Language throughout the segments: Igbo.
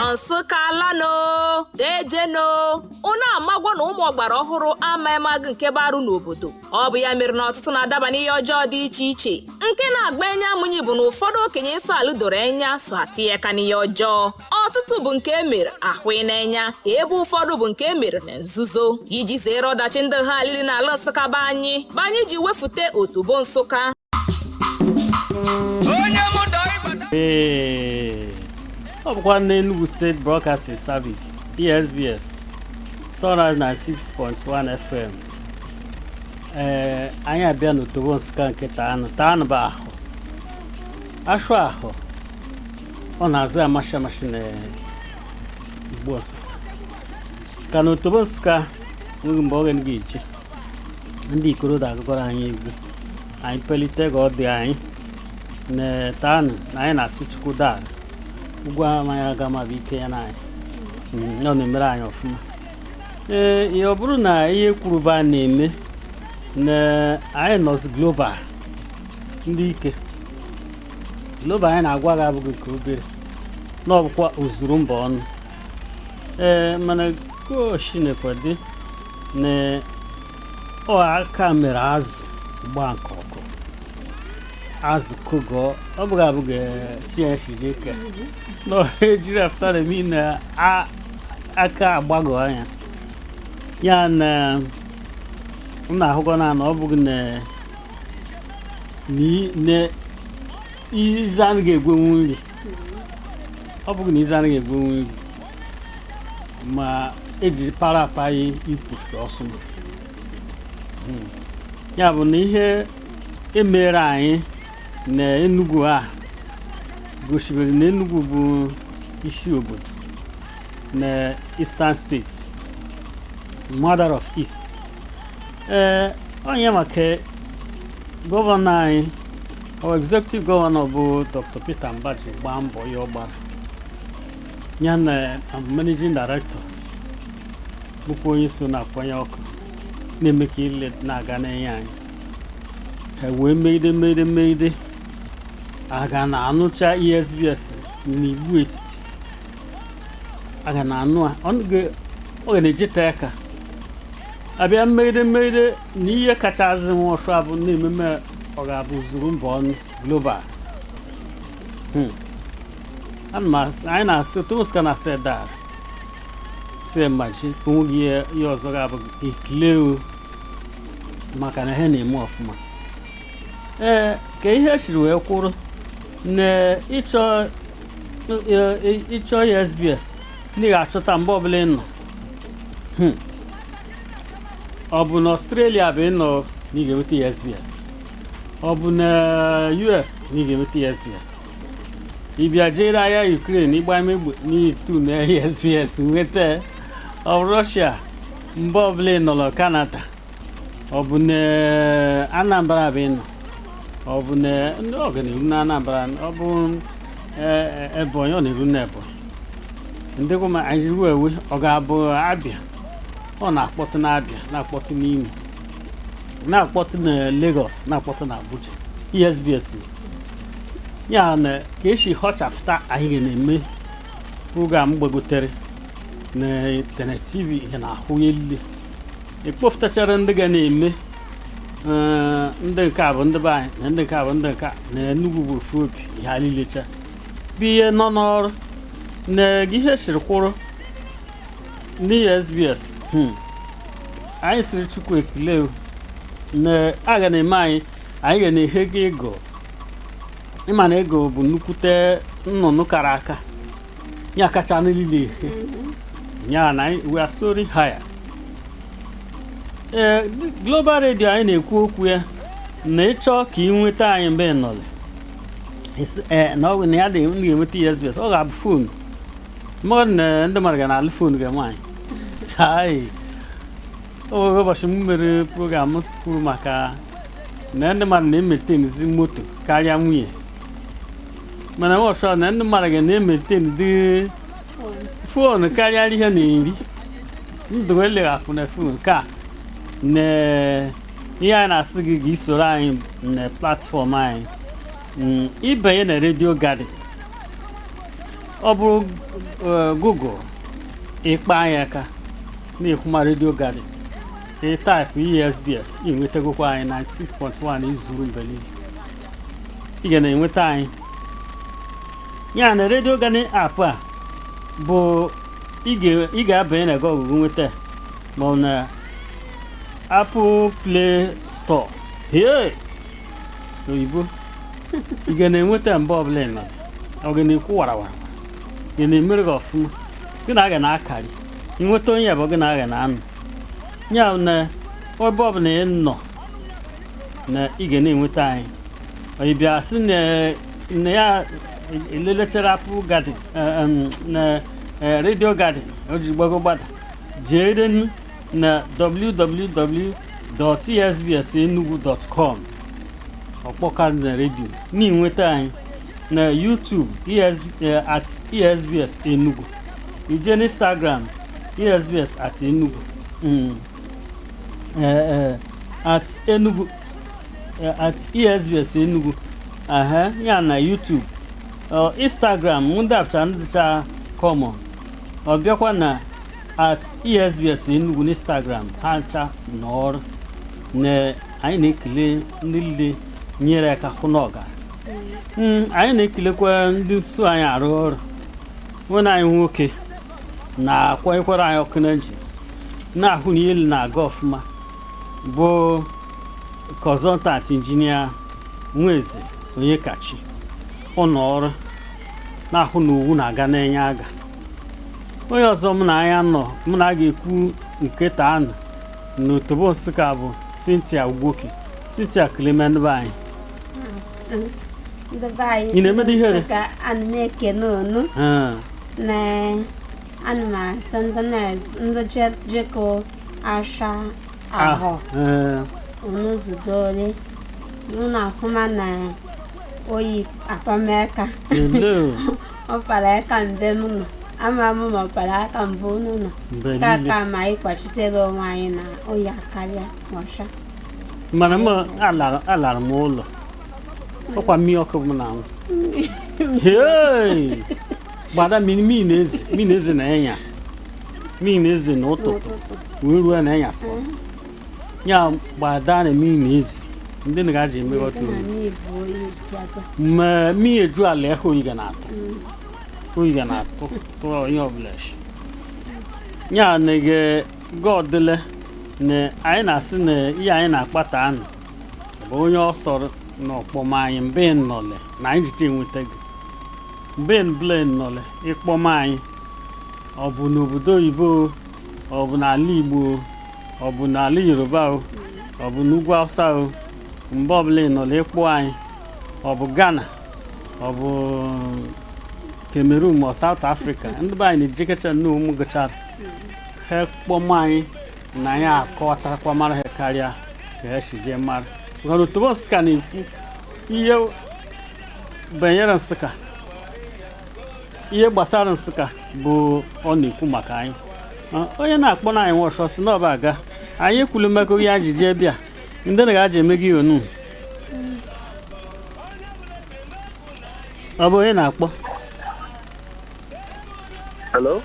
Ansukalano, Dejeno, Una Magwan Umogbara ọhụrụ ama emag nke baru n'obodo. Ọ bụ ya mere na ọtụtụ na-adaba n'ihe ọjọọ dị iche iche. Nke na-agba enya amụnyi bụ na ụfọdụ okenye nsọ alụ doro enya so atinye ka n'ihe ọjọọ. Ọtụtụ bụ nke emere ahụ n'enya, ebe ụfọdụ bụ nke emere na nzuzo. Iji zere ọdachi ndị ha alili n'ala Nsụka be anyị ji wefute otubo Nsụka. Ọ bụkwa na ENUGU State Broadcasting Service ESBS Sunrise na 6.1 FM. Anyị abịa n'otobo Nsụka nke taanụ bụ ahụ ashụ ahụ ọ na-azụ amasị na Igbo Nsụka ka n'otobo Nsụka nweghị mgbe ọ ga iche ndị ikorodo agụgọrọ anyị egwu anyị pelite ka ọ dị anyị na taanụ na anyị na-asị Chukwu daa ugwu amaghị aga ma bụ ike ya na anyị ọ na-emere anyị ọfụma. Ọ bụrụ na ihe kwuruba na-eme na anyị nọzi global ndị ike global anyị na-agwa gị abụghị nke obere na ọ bụkwa ozuru mba ọnụ. Mana koshinekwadi na ọ aka mere azụ gba nke ọkụ azụ kogo ọ bụghị abụghị chieshiri ike na ejiri afụtara eme na aka agbagọ anya ya na ahụgọ na ọ bụghị na ize anaghị egwenwu nri ọ bụghị na ize anaghị egwenwu nri ma eji para apaghị ikwu ọsụma ya bụ na ihe emere anyị na ENUGU a gosibere na ENUGU bụ isi obodo na Eastern States, Mother of East. Onye maka gọvanọ anyị our executive governor bụ Dr. Peter Mbaji gbaa mbọ ya ọgbara ya na managing director bụkwa onye so na-akwanye ọkụ na-eme ka ile na-aga n'enye anyị wee megide aga na-anụcha ESBS n'Igbo etiti aga na-anụ ọ ga na-ejeta aka abịa megide na ihe kacha azị nwa ọsụ abụ na-ememe ọ ga-abụ zuru mba ọnụ global. Anyị na-asị otu Nsụka na-asị dar si mmachi onweghị ihe ọzọ ga-abụ ekele maka na ha na-eme ọfụma. Ka ihe siri wee kwụrụ na ịchọ ESBS ndị ga-achọta mgbe ọbụla ị nọ ọ bụ na Australia bụ ịnọ na ị ga-enweta ESBS, ọ bụ na US na ị ga-enweta ESBS, ịbịa jere ahịa Ukraine ịgba emegbe n'itu na ESBS nweta, ọ bụ Russia mgbe ọbụla ị nọ na Canada, ọ bụ na Anambra bụ ịnọ, ọ bụ na ndị ọ ga-eru na Anambra, ọ bụ Ebonyi ọ na-eru na Ebonyi, ndị kwa anyị jiri ewe ọ ga-abụ Abịa ọ na-akpọtụ na Abịa na-akpọtụ n'Imo na-akpọtụ na Lagos na-akpọtụ na Abuja ESBS ya na ka esi họchafụta anyị na-eme program gbagotere na internet TV ihe na-ahụ elile ekpofutachara ndị ga na-eme ndị nke a bụ ndị be anyị na ndị nke a bụ ndị nke na ENUGU bụ ofu obi ihe nilecha bụ ihe nọ n'ọrụ na ihe siri kwụrụ n'ESBS. Anyị siri Chukwu ekele na a ga na-eme anyị ga na-ehego ego ịma na ego bụ nnukwute nnụnụ kara aka ya kacha n'elile ya na we are soaring higher. Global Radio anyị na-ekwu okwu ya na ịchọ ka ị nweta anyị mgbe nọle na ya ga-enweta ESBS ọ ga-abụ fonu mmadụ na ndị mmadụ ga na-alụ fonu ga nwaanyị oge ụbọchị m mere program kwuru maka na ndị mmadụ na-emetenizi moto karịa nwunye, mana ọchọ na ndị mmadụ ga na-emeteni dị fonu karịa ihe na-eri ndụ eleghapụ na fonu ka na ihe anyị na-asị gị ga isoro anyị na platfọm anyị ibanye na redio garden ọ bụrụ Google ịkpa anyị aka na-ekwuma redio garden taịpụ ESBS enwetagokwa anyị 96.1 izuru mbeli ị ga na-enweta anyị ya na redio garden app a bụ ị ga-abanye na Google nweta ma ọ na Apple Play Store oyibo ị ga na-enweta mgbe ọbụla ị nọ ọ ga na-ekwu warawara ga na-emere gị ọfụma gị na aga na-akarị ịnweta onye bụ gị na aga na-anọ ya na ebe ọbụla ị nọ na ị ga na-enweta anyị ọyịbịa sị na ya elelechara Apple Garden na Radio Garden o ji gbago gbada jee na www.esbsenugu.com ọkpọkarị na redio na-enweta anyị na YouTube at ESBS Enugu ije na Instagram ESBS at Enugu at Enugu at ESBS Enugu ya na YouTube Instagram ndị apụcha ndịcha common ọ bịakwa na at ESBS Enugu na Instagram ha ncha n'ọrụ na anyị na-ekele ndị niile nyere aka hụ n'ọga anyị na-ekelekwa ndị nso anyị arụ ọrụ nwere anyị nwoke na-akwanyekwara anyị ọkụ na nji na-ahụ na elu na-aga ọfụma bụ consultant injinia Nweze onye kachi ụlọ ọrụ na-ahụ na owu na-aga na-enye aga onye ọzọ mụ na anya nọ mụ na a ga-ekwu nke taanụ na otobo Nsụka bụ Cynthia Ugwoke Cynthia Clement anyị ị na-emedo ihere ka ana m ekene unu na ana m asị ndị jeko asha ahụ unu zudole unu na-akwụma na oyi akpameka ọ kpara aka mbe m nọ ama m ma ọ kpara aka mbụ unu nọ ka ma anyị kwachitere onwe anyị na oyi akarịa ọsha mana m alara m ụlọ ọkwa mmiri ọkụ m na-anwụ gbada mmiri na-ezo na enyasị mmiri na-ezo n'ụtụtụ wee ruo na enyasị ya gbada na mmiri na-ezo ndị na gaji emeghọta ma mmiri eju ala ehe oyi ga na-atụ tụrụ onye ọbụla ya na godile na anyị na-asị na ihe anyị na-akpata anụ bụ onye ọsọrọ n'ọkpọm anyị mbe nnọle na anyị jite enweta gị mbe nble nnọle ịkpọm anyị ọ bụ n'obodo oyibo ọ bụ n'ala Igbo ọ bụ n'ala Yoruba ọ bụ n'ugwu Hausa mgbe ọbụla ịnọle ịkpọ anyị ọ bụ Ghana ọ bụ Cameroon ma South Africa ndị be anyị na-ejekecha n'ụmụ gachara ha kpọm anyị na anyị akọwatakwa mara ha karịa ka ha si jee mara maka na otobo Nsụka na-ekwu ihe banyere Nsụka ihe gbasara Nsụka bụ ọ na-ekwu maka anyị onye na-akpọ na anyị nwọchọ si n'ọba aga anyị ekwulu mmekọ ihe ajije bịa ndị na ga-aja eme gị onu ọ bụ onye na-akpọ Hello?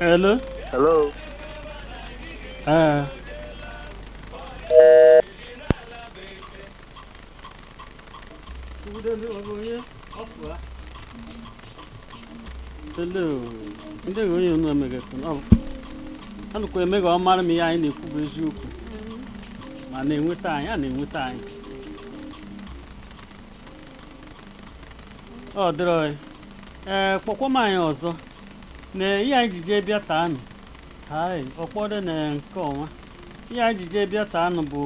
Hello? Hello? Hello? Ndị onye onu emegakwu anụkwa eme ka ọ mara m ihe anyị na-ekwu bụ eziokwu ma na-enweta anyị a na-enweta anyị ọ dịrọ kpọkwa m anyị ọzọ na ihe anyị ji jee bịa taanụ ọkpọdo na nke ọnwa ihe anyị ji jee bịa taanụ bụ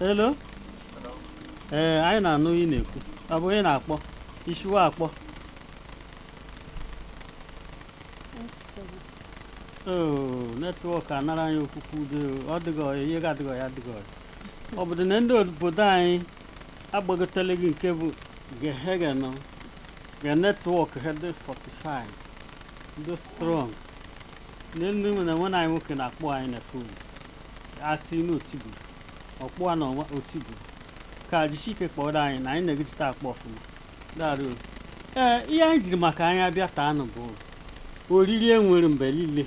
elo anyị na-anụ ihe na-ekwu ọ bụ onye na-akpọ ishiwa akpọ netwọk anara anyị okwukwu udo ọ dịghị ihe ga-adịghị ya adịghị ọ bụ na ndị obodo anyị agbagotele gị nke bụ gehege nọ ga netwọk ha dị 45 dị strọng na ndị na nwe anyị nwoke na-akpọ anyị na fon atị n'otiburu ọkpụwa na otiburu ka jisi ike kpọrọ anyị na anyị na-egejita akpọ ọfụma daarụ ihe anyị jiri maka anyị abịa taanụ bụ oriri enwere mgbe niile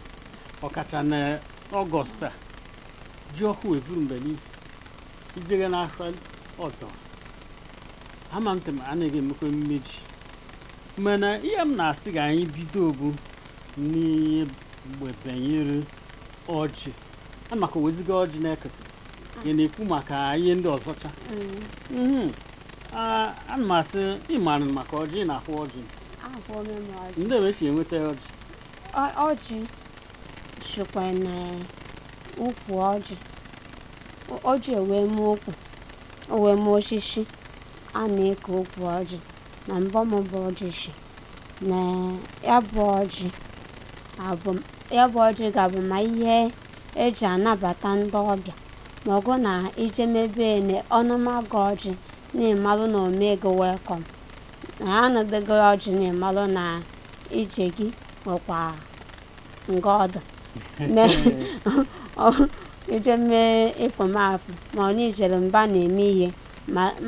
ọkacha na ọgọst a ji ọkụ evuru mgbe niile ijere n'afọ ọdọ ama m tem anaghị emekwa emume ji mana ihe m na-asị ka anyị bido bụ n'ihe mgbe banyere ọjị maka oweziga ọjị na-ekete ị na-ekwu maka ihe ndị ọzọcha ana m asị ịmara maka ọjị ị na-akwụ ọjị ndị ebe esi enweta ọjị ọjị chịkwa na ukwu ọjị ewee mee ukwu o wee mee osisi a na-eke ukwu ọjị na mbọm bụ ọjị shi na ya bụ ọjị ga-abụ ma ihe eji anabata ndị ọbịa ma ọgụ na ije mebe na ọnụmaga ọjị na-emalụ na omego welkọm na anọdego ọjị na-emalụ na ije gị nwekwa nga ọdụ ije mee ịfụmafụ ma ọ na ijere mba na-eme ihe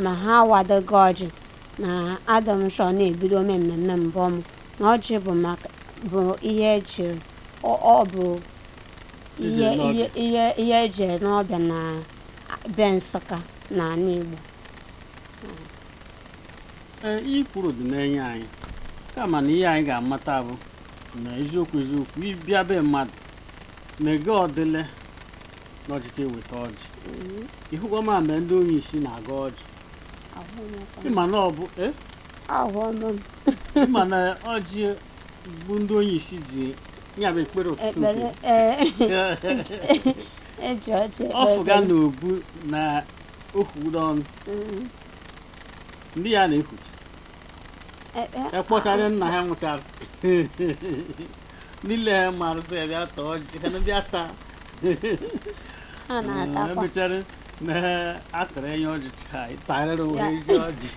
ma ha wadogo ọjị na adamshọ na-ebido ome mmemme mbọm na ọjị bụ ihe ejiri ọ bụ ihe eji n'ọbịa na be Nsụka na ala Igbo ihe kwuru dị n'enye anyị kama na ihe anyị ga-amata bụ na eziokwu ịbịa be mmadụ na-ege ọdịle na ọjịta eweta ọjị ịhụkwa ma mgbe ndị onye isi na-aga ọjị ịma na ọ bụ ịma na ọjị bụ ndị onye isi ji ya bụ ekpere ụtụtụ ọfụga na obu na okwuru ọnụ ndị ya na-ekwuchi ekpọchara nna ha nwụchara niile marụsị ya bịa taa ọjị kana bịa taa emechara na akara enye ọjị chaa ịtarịrị were ji ọjị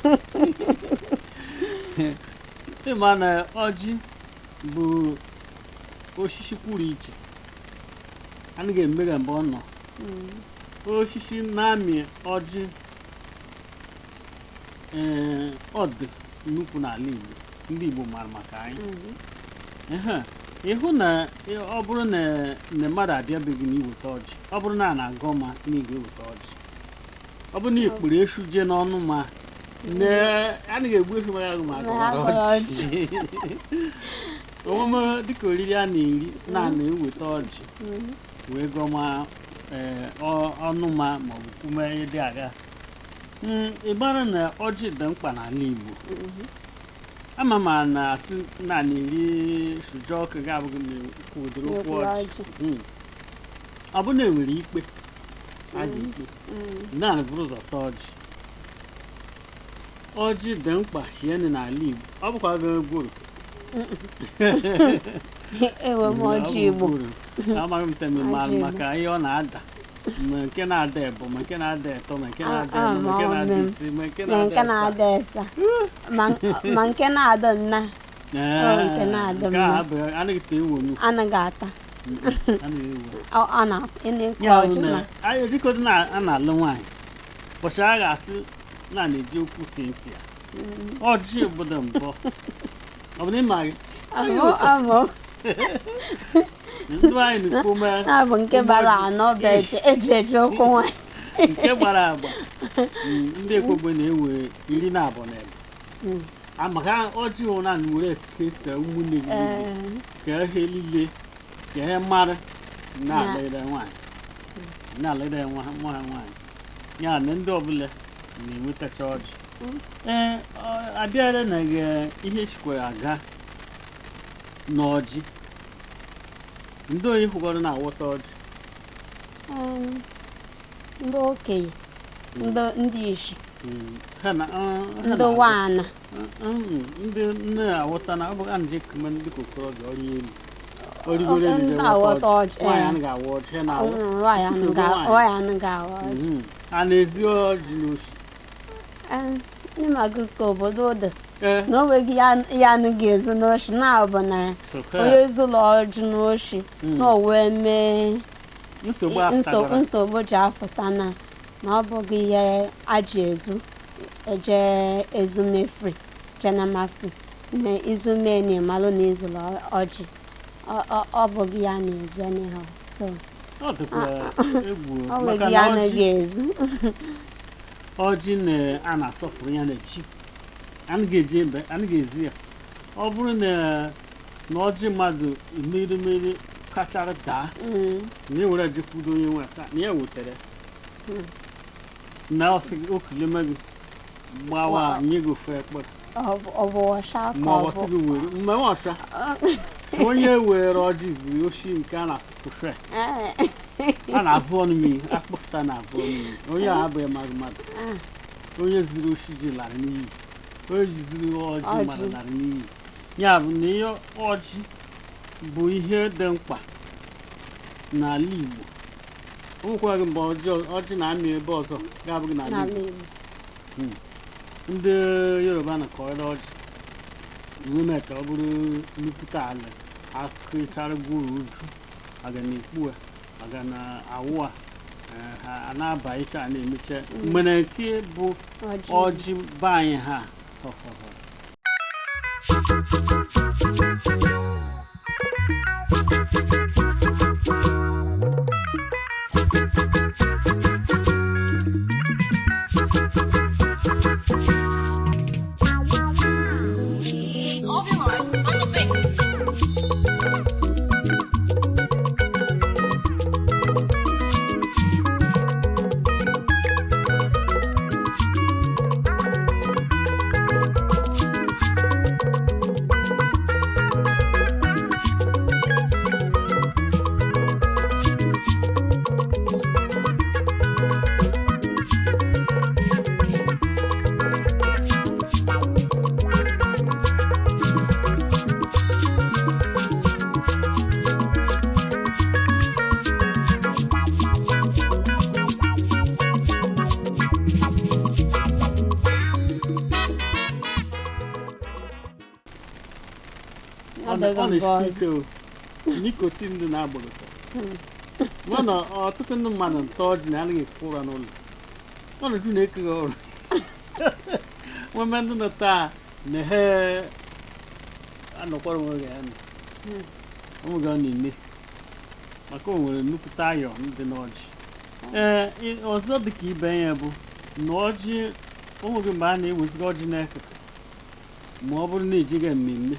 ịma na ọjị bụ osisi kwuru iche anaghị emeghe mgbe ọ nọ osisi na-amị ọjị ọdụ nnukwu n'ala Igbo ndị Igbo mara maka anyị ịhụ na ọ bụrụ na mmadụ abịabeghị na iweta ọjị ọ bụrụ na a na-agọ ma na ị ga-eweta ọjị ọ bụrụ na ikpuru efu jee n'ọnụ ma anaghị egbu efu mara agụ ma ọjị omume dịka oriri a na-eri na-ana eweta ọjị wee gọma ọnụma maọbụ kwume ihe dị agha ịgbara na ọjị dị mkpa n'ala Igbo ama m na-asị na-eri suju ọkụ ga-abụghị na ụdịrị okwu ọjị ọ bụ na enwere ikpe a ga-ekpe naanị bụrụ ụzọ taa ọjị dị mkpa shieni n'ala Igbo ọ bụkwa gworo enwe m ọjị Igbo amaghị m tememara maka ihe ọ na-ada ma nke na-ada ebo ma nke na-ada eto ma nke na-ada eno ma nke na-ada isi ma nke na-ada esa ma nke na-ada nna nke na-ada mma anaghị ata anyị ejikọdo na a na-alụ nwaanyị ụbọchị a ga-asị na na-eji okwu Cynthia ọjị obodo mbọ ọ bụ na ịma gị ndị anyị na-abụ nke bara anọ bụ eji okwu nwaanyị nke gbara agba ndị ekwogbe na-ewe 12 na ebe maka ọjị hụ na were kesa ụmụnne gị ka ihe niile ka ihe mmadụ na-alịrị nwaanyị nwa ha nwaanyị ya na ndị ọbụla na-enwetacha ọjị abịara na ihe sikwara aga n'ọjị ndị onye hụgọrọ na-awọta ọjị ndị okenye ndị isi ndị nwaana ndị nne awọta na ọbụga nje kume ndị okorobịa ọrụ elu origoro elu na-awọta ọjị nwaanyị ga-awọ ọjị a na-ezi ọjị n'oshi n'ịmagụ ka obodo dị na o nweghị ya anaghị ezu n'oshi na-abụ na onye zụlọ ọjị n'oshi na o wee mee nsogbu ji afụta na ọ bụghị ihe aji eje ezumefri jenamafri na izume na-emalụ na izụlụ ọjị ọ bụghị ya na-ezu anyhow so ọ dịkwa egwu ọ maka bụghị na ya anaghị ezu ọjị a na-asọpụrụ ya na chi anaghị ezi ya ọ bụrụ na ọjị mmadụ mmiri kachara daa na ewere jekwudo onye nwe asa na ya wetara na okileme gị gbawa nye gị ofe ekpere ọ bụ ọsha ka ma ọ ọ sị bụ gị were mgbe ọsha onye were ọjị ziri oshi nke a na-asụpụfe a na-avụ ọnụ mmiri akpụpụta na-avụ ọnụ mmiri onye a abụghị mmadụ onye ziri oshi ji lara n'iyi onye jiziri ọjị mmadụ lara n'iyi ya bụ na ihe ọjị bụ ihe dị mkpa n'ala Igbo o nwekwaghị mgbe ọjị na-amị ebe ọzọ ga-abụghị n'ala Igbo ndị Yoruba na-akọrọ ọjị eme ka ọ bụrụ nnukwute ala akụchara gwuru uju aga na-ekpu aga na awụ a na-aba icha na-emecha mgbe na nke bụ ọjị be anyị ha ọ na-esi nikotin dị na-agbụrụta mana ọtụtụ ndị mmadụ nta ọjị na-anaghị ekwu ụra n'ụlọ ọnọdụ na-ekeghị ọrụ nweme ndị nọ taa na he anọkwara onwe ya na onwega ọ na-eme maka o nwere nnukwute ayọ dị n'ọjị ọzọ dịka ibe ya bụ na ọjị onweghị mgbe a na-eweziga ọjị n'ekeke ma ọ bụrụ na ejighị mmemme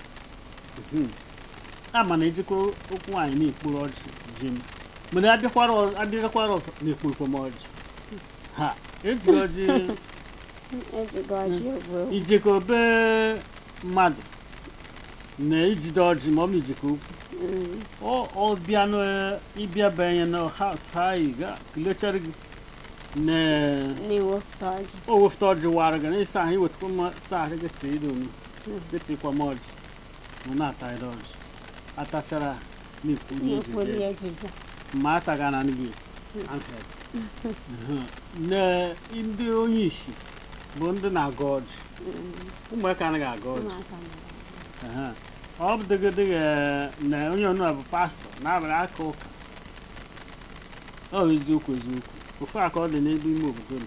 a ma na ejikwa okwu nwaanyị na-ekporo ọjị ji m mgbe abịakwara ọzọ na-ekporokwa m ọjị ha ejighị ọjị ijekọ be mmadụ na ijide ọjị ma ọ bụ ijikọ okwu ọ bịa ịbịa banye na haus ha kelechara gị na o wefụta ọjị wara gị na ịsa ahụ iwetakwa mma sa ahụ gị tee idomi getekwa m ọjị na-ata ọjị atachara ma ataga na gị na ndị onye isi bụ ndị na-aga ọjị ụmụaka anaghị aga ọjị ọ bụ dịgịdịghị na onye ọnụ bụ pastọ na-abara aka ụka ọ eziokwu ofu aka ọ dị n'ebe ime obodo m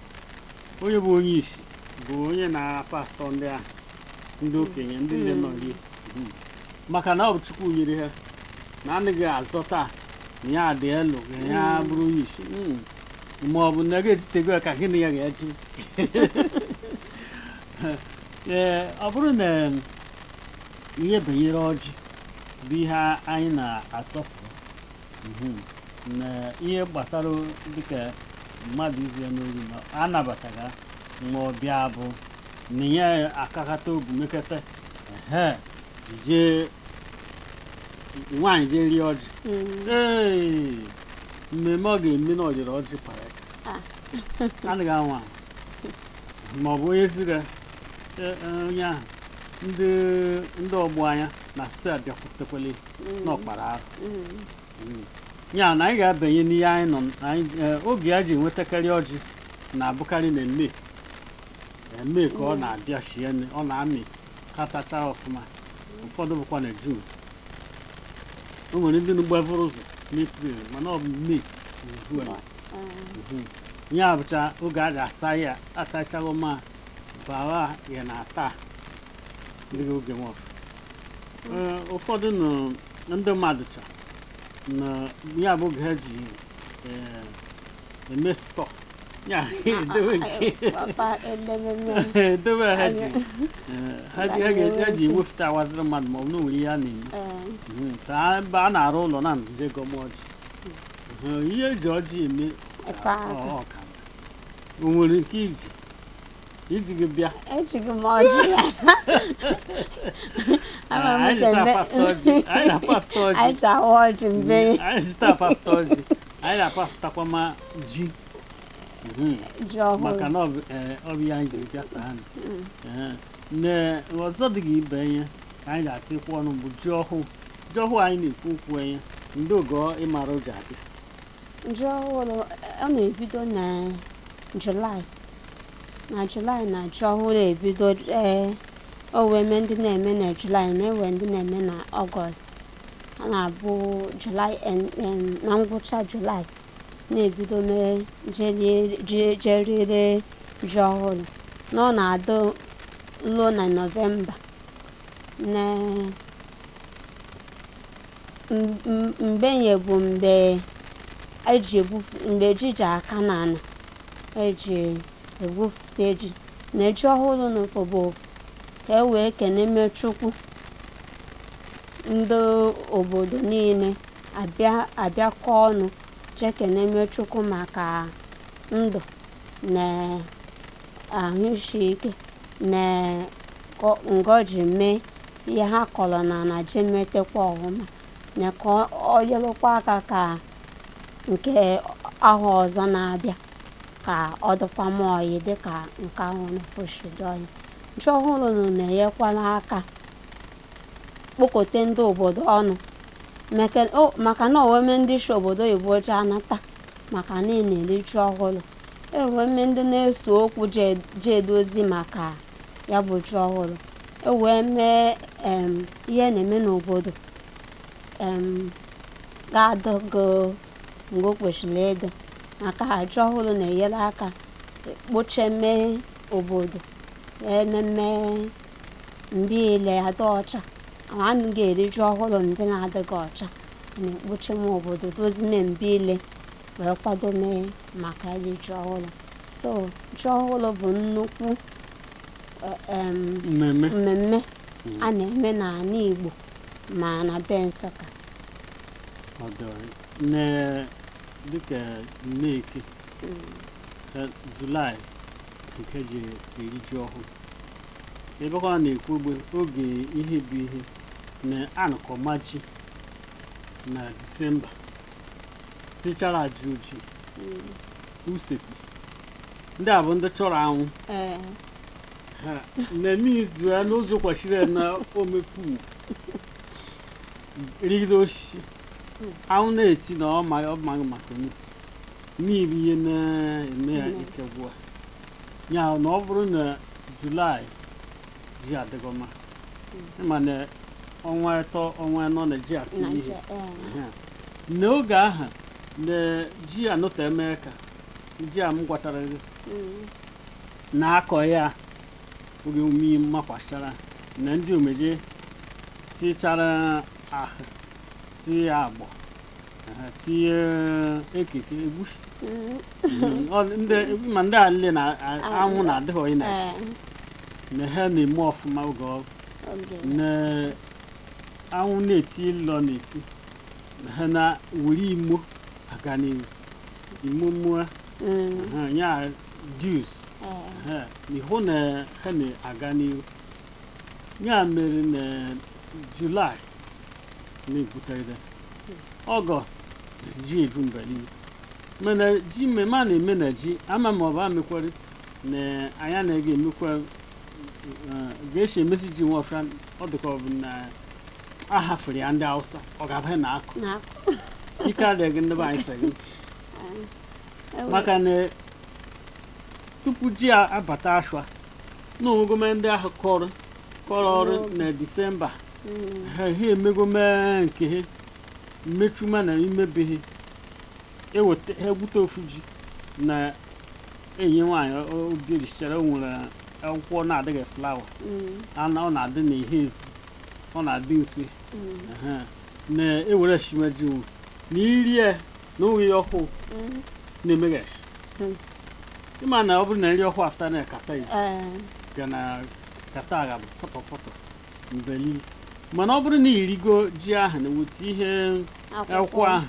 onye bụ onye isi bụ onye na pastọ ndị ahụ ndị okenye ndị nne nọ rie maka na ọ bụ Chukwu nyere ha na anaghị azọta na ya dị elu na ya bụrụ onye isi ma ọ bụ na ga-ejitego ka gịnị ya ga-eji ọ bụrụ na ihe banyere ọjị bụ ihe anyị na-asọpụrụ na ihe gbasara dịka mmadụ izu ya n'olu na anabataga ma ọ bịa bụ na ya akakata obu mekata jee nwaanyị jee rie ọjị mmemme ọ ga-eme na ọjịrị ọjị para anaghị anwa ma ọ bụ onye ziga onye ahụ ndị ọgbọ anya na asịsị abịakwutekwele n'ọkpara ahụ ya na anyị ga-abanye n'ihe anyị nọ oge ya ji enwetakarị ọjị na-abụkarị na eme ka ọ na-abịa shie ọ na-amị katacha ọfụma ụfọdụ bụkwa na Jun o nwere ndị gbavuru ụzọ n'Epril mana ọ bụ Mee ya bụcha oge a ga-asa ya asachago ma bawa ya na ata ndị oge nwafọ ụfọdụ ndị mmadụ chọ na ya bụ oge ha ji eme stọ ya edobe ha ji ewepụta awaziri mmadụ ma ọ bụ na onwere ihe a na-eme ka ebe a na-arụ ụlọ na ndị gọm ọjị ihe eji ọjị eme ọka o nwere nke iji gị bịa ejighị m ọjị anyị na-apapụta ọjị anyị ji ahụ ọjị mgbe anyị zụta apapụta ọjị anyị na-apapụtakwa ma ji maka na ọ bụ ya anyị jiri bịa taa ọzọ dị gị ibe ihe anyị ga-atịkwa ọnụ bụ ji ọhụụ anyị na-ekwu okwu enye ndị oge ịmara oge abịa ji ọhụrụ ọ na-ebido na Julaị na ji ọhụrụ ebido oweme ndị na-eme na Julaị na-ewe ndị na-eme na Ọgọst a na-abụ Julaị na ngwụcha Julaị na-ebido jerire ji ọhụrụ na ọ na-adị luo na Nọvemba na mgbe bụ mgbe ji ji aka n'ala eji ebufute ji na ji ọhụrụ n'ụfọdụ ka e wee keneme Chukwu ndị obodo niile abịakọ ọnụ jee keneme Chukwu maka ndụ na ahụisi ike na ngo ji mee ihe ha kọrọ na ji metekwa ọhụma na ka ọ nyelụkwa aka ka nke ahụ ọzọ na-abịa ka ọ dịkwa m oyi dịka nke ahụ n'ofoshidoyi ji ọhụrụ na-enyekwala aka kpọkọta ndị obodo ọnụ maka na oweme ndị si obodo oyibo ji anata maka na ị na-eri ji ọhụrụ eweme ndị na-eso okwu ji edozi maka ya bụ ji ọhụrụ ewee mee ihe na-eme n'obodo ga-adọgo mgbe o kwesịrị ịdị maka ji ọhụrụ na-enyere aka kpocheme obodo ememe mgbe ile ya dị ọcha anyị ga-eri ji ọhụrụ mgbe na-adịghị ọcha na-ekpocheme obodo dozime mgbe ile wee kwadome maka iri ji ọhụrụ so ji ọhụrụ bụ nnukwu mmemme a na-eme n'ala Igbo ma na be Nsụka dịka Nneke Julaị nke ji eri ji ọhụrụ ebekwa na-ekwu oge ihe bụ ihe na anụkọma ji na Disemba tichara ji ojii usekwu ndị a bụ ndị chọrọ anwụ na-eme izu ya n'ụzọ kwesịrị na omepu rigide osisi anwụ na-eti na ọ maghị maka onye mmiri ihe na-eme ya ike gwụa ya na ọ bụrụ na Julaị ji adịgọma ma na ọnwa atọ ọnwa anọ na ji ati ihe n'oge ahụ na ji anọta eme ka ji a m gwachara gị na-akọ ya oge umi makwachara na ndị omeje tichara ahụ tie agbọ tie ekeke egbushi ma ndị alile na anwụ na-adịghị onye na ha na-eme ọfụma oge ọgụ na anwụ na-eti ịlọ na-eti na ha na-were imo aga n'ihu imo mmụọ ya jus ihu na ha na-aga n'ihu ya mere na Julaị na-ebutere Ọgọst ji ebu mgbe niile mana ji mmemme a na-eme na ji ama ma ọ bụ amekwere na anya na-ege emekwa ga-esi emesi ji nwafra ọ dịka ọ bụ na ahafere ya ndị Hausa ọ ga-abịa na akụ ike adịghị ndị be anyị sị maka na tupu ji abata ashwa na onwegome ndị ahụ kọrọ ọrụ na Disemba ha emego mee nke ha mmechuma na imebeghị eweta egbute ofu ji na enyi nwaanyị obi richara o nwere akwụkwọ na-adịghị flawa ọ na-adị n'ihe ezi ọ na-adị nso na-ewere shimeji na iri ya na oge ya ọhụụ na-emeghachi ịma na ọ bụrụ na nri ọhụụ afta na kata ga na kata agha bụ fọtọfọtọ mgbe niile mana ọ bụrụ na irigo ji ahụ na-eweta ihe akwụkwọ ahụ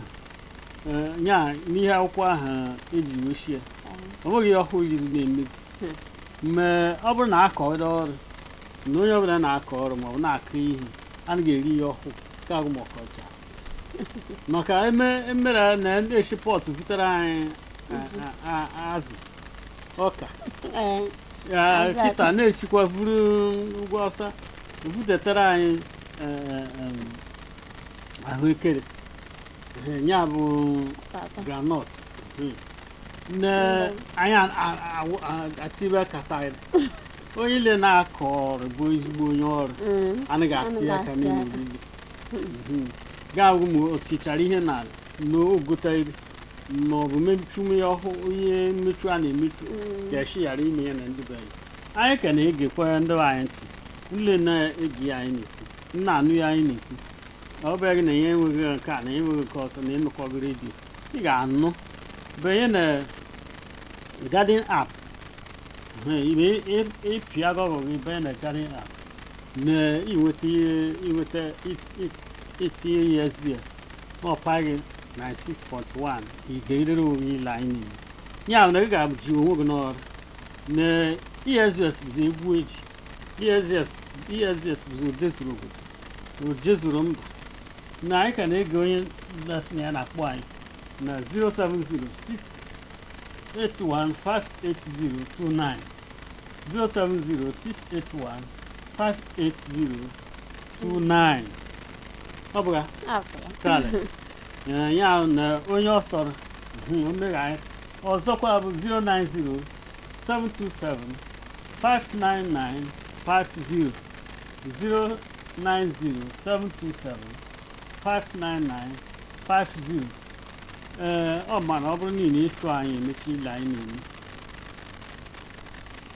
nya n'ihe akwụkwọ ahụ eji ochie ọ bụghị ihe ọhụụ yiri na-emebi mgbe ọ bụrụ na akọrọ ọrụ na onye ọbụla na-akọ ọrụ maọbụ na-akụ ihe a ga-eri ihe ọhụụ ka agụ maka ọcha maka emere na ndị eshi pọtụ butere anyị azịza ọka kịta na-esikwa vuru ugwu ọsa butetara anyị ahụekere ya bụ granọt anyị atibe katara onye ile na-akọ ọrụ bụ ezigbo onye ọrụ anaghị ati aka n'ime ga-agwụ ma o tichara ihe na n'ogotere ma ọ bụ mechu ya ọhụụ ihe mmechu a na-emechu ga-eshi ghara ime ya na ndị be anyị ka na-egekwa ndị anyị ntị ule na-ege ya anyị na-ekwu nna anụ ya anyị na-ekwu ọ bụghị na ya enweghị nke a na enweghị nke ọzọ na emekọgị redio ị ga-anụ banye na garden app ịpịa gọgọ gị banye na garden app na inweta itinye ya SBS ma ọ paghị 96.1 ị ga-edere onwe ile anyị niile ya na ị ga-abụji onwe gị n'ọrụ na ESBS bụzi egwu eji ESBS bụzi odezuru obodo odezuru mba na anyị ka na-ege onye na-asị na ya na-akpọ anyị na 07068158029 07068158029 ọ bụga kale ya na onye ọsọrọ omeghe anyị ọzọkwa bụ 09072759950 09072759950 ọ mana ọ bụrụ niile ịsụ anyị emechi ile anyị na-eme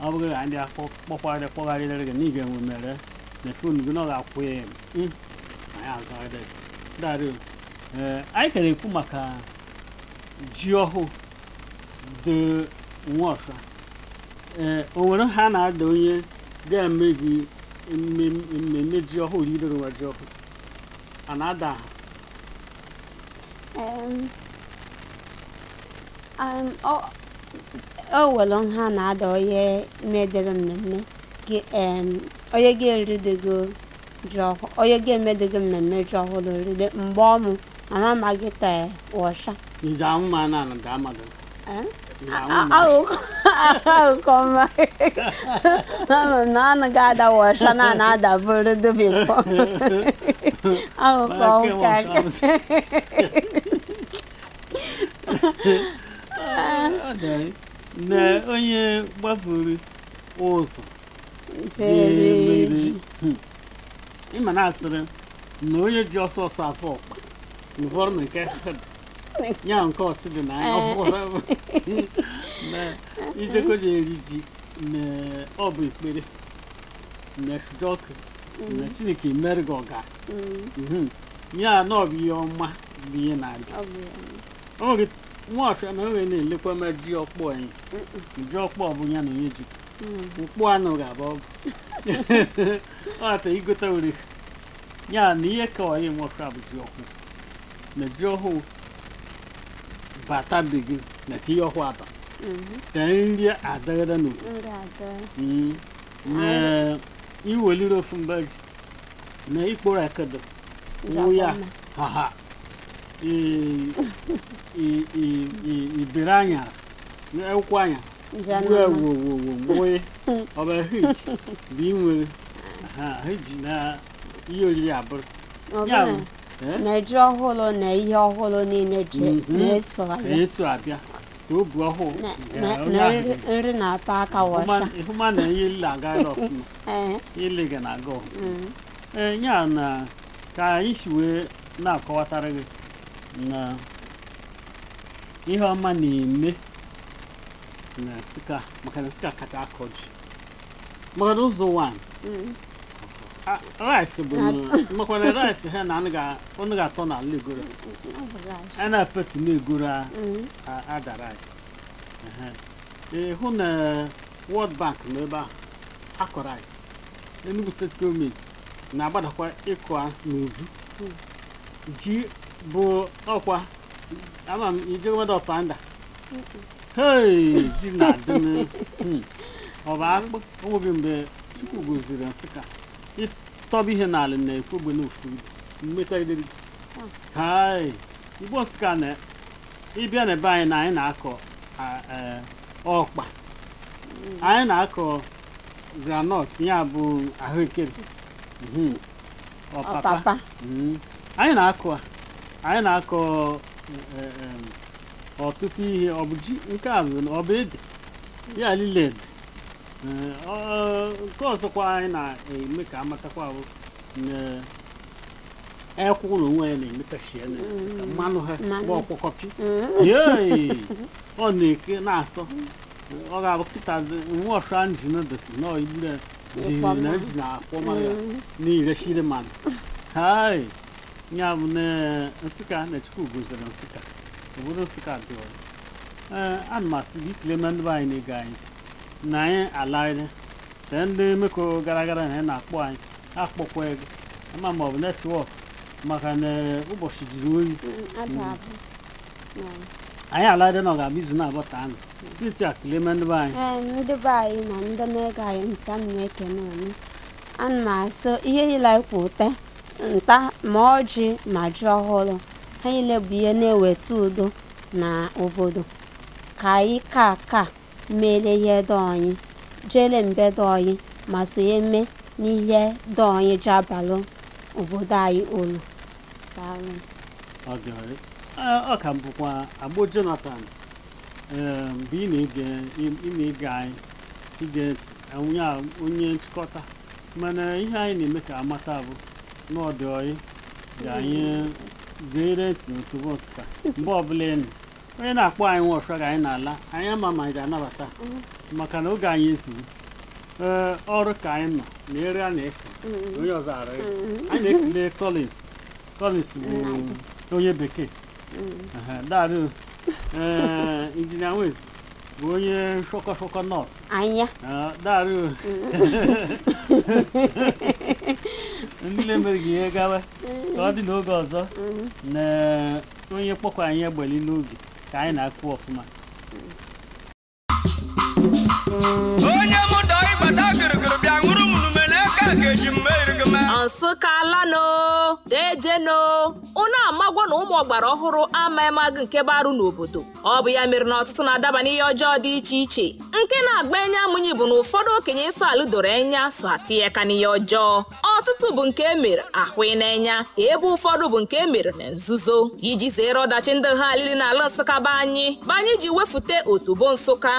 ọ bụrụ na ndị kpọkwarịrị gị na ị ga-enwe mere na fon gị na ọ ga-akwụ ya anyị azụrịrị anyị kere ekwu maka ji ọhụụ dị nwaọsha o nwere ha na-ada onye ga-eme gị mmemme ji ọhụụ idoro nwa ji ọhụụ a na-ada o nwere ha na-ada onye medere mmemme onye ga-eridego ji ọhụụ onye ga-emedego mmemme ji ọhụrụ ride mgbe ọmụ ama amaghị ta ọsha iji amụma na ga-amadụ ahụkọma na anaghị ada ọsha na na-adabụrụ dobekọ ahụkọka na onye gbafuru ụzọ ịma na asịrị na onye ji ọsọ ọsọ afọ ọkpa ụfọdụ nke ya nke ọtị dị n'anya ọfụrụ na ijekọ ji eri ji na ọ bụ ekpere na jọkụ na Chineke mere gị ọga ya na ọ bụ ihe ọma bụ ihe na-abịa o nwere nwaọfịa na onwe na-elekwa ma ji ọkpọ anyị ji ọkpọ bụ ya na onye ji mkpụ anụ ga-abụ ọgụ ọta igote were ya na ihe kawanye nwaọfịa bụ ji ọhụụ na ji ọhụụ batabeghị na ihe ọhụụ aba ka nri adagada n'obodo na iweliri ofu mba ji na ikporo ekedo nwụ ya haha ibere anya akwụkwọ anya ọba hiji bụ inwere hiji na ihe oriri abụrụ na ji ọhụrụ na ihe ọhụrụ niile na-eso abịa ka o bu ọhụụ nri na-ata aka washa ịhụma na ihe ile agaghị ọfụma ile ga na-aga ọfụma ya na ka anyị si wee na-akọwatara gị na ihe ọma na-eme na Nsụka maka na Nsụka kacha akọ ji maka na ụzọ one rice bụ maka na rice ha na ọnụ ga-atọ na ala egoro a na-apịtụ na-egoro ada rice hụ na World Bank nọ ebe ahụ akọ rice Enugu State gọọmenti na-agbadakwa ịkọ n'uju ji bụ ọkwa ama m ijegomeda ọpanda ji na-adị ọ bụ akpụ onweghị mgbe Chukwu goziri Nsụka ịtọba ihe n'ala na-ekwogbe n'ofu mmetagidere Igbo Nsụka na ịbịa na ebe anyị na anyị na-akọ ọkpa anyị na-akọ granọt ya bụ ahụekere ọpapa anyị na-akọ ọtụtụ ihe ọ bụ ji nke a bụ ọ bụ ede ya liled nke ọzọkwa anyị na-eme ka amatakwa bụ ekwu ụlọ onwe ya na-emetachi mmanụ ha gba ọkpọkọpị ọ na-eke na-asọ ọ ga-abụ kịta nwa ọsha njin dosi na ibure dị na ji na-akwọ mara na-irechiri mmadụ ya bụ na Nsụka na Chukwu goziri Nsụka obodo Nsụka dị ọrụ ana m asị gị ikele ndị be anyị na-ege anyị ntị na anyị alaghịrị ka ndị meko gara aga na anyị na-akpọ anyị akpọkwa ego ama ma ọ bụ netwọk maka na ụbọchị jiri oyi anyị alaghịrị na ọ ga-abụ izu na-abụ taa siti a kele ndị be anyị ndị be anyị na ndị na-ege anyị ntị ana m ekene unu ana m asị ihe niile anyị kwụ ute nta ma ọjị ma ji ọhụrụ ha niile bụ ihe na-eweta udo na obodo ka anyị ka mere ihe dị anyị jere mbe dị anyị ma sonye mee n'ihe dị anyị ji abalụ obodo anyị olu ọ ka bụkwa Agbo Jonathan mgbe ị na-ege anyị ige ntị onye nchịkọta mana ihe anyị na-eme ka amata bụ n'ọdị oyi ga anyị gere ntị n'otobo Nsụka mgbe ọbụla ịnụ onye na-akpọ anyị nwa ọsha ga anyị na-ala anyị ama ma anyị ga-anabata maka na oge anyị ezuru ọrụ ka anyị nọ na ere a na-efe onye ọzọ ara anyị na-ekele Collins bụ onye bekee darụ injinia Nwezi bụ onye shọkọ nọt anya darụ ndị na-emere gị ihe gawa ka ọ dị n'oge ọzọ na onye kpọkọ anyị egbeli n'oge ka anyị na-akụ ọfụma onye mụda ịbata gịrịgịrị bịa ṅụrụ m n'umele ka ga-eji mmerigima Nsụka lano dejeno unu amagwo na ụmụ ọgbara ọhụrụ amaghị nke barụ n'obodo ọ bụ ya mere na ọtụtụ na-adaba n'ihe ọjọọ dị iche iche nke na-agba enye amụnyi bụ na ụfọdụ okenye ịsọ alụ doro enya so atinye ka n'ihe ọjọọ ọtụtụ bụ nke emere ahụ n'enya ebe ụfọdụ bụ nke emere na nzuzo iji zere ọdachi ndị ha alili n'ala Nsụka bụ anyị ji wefute otubo Nsụka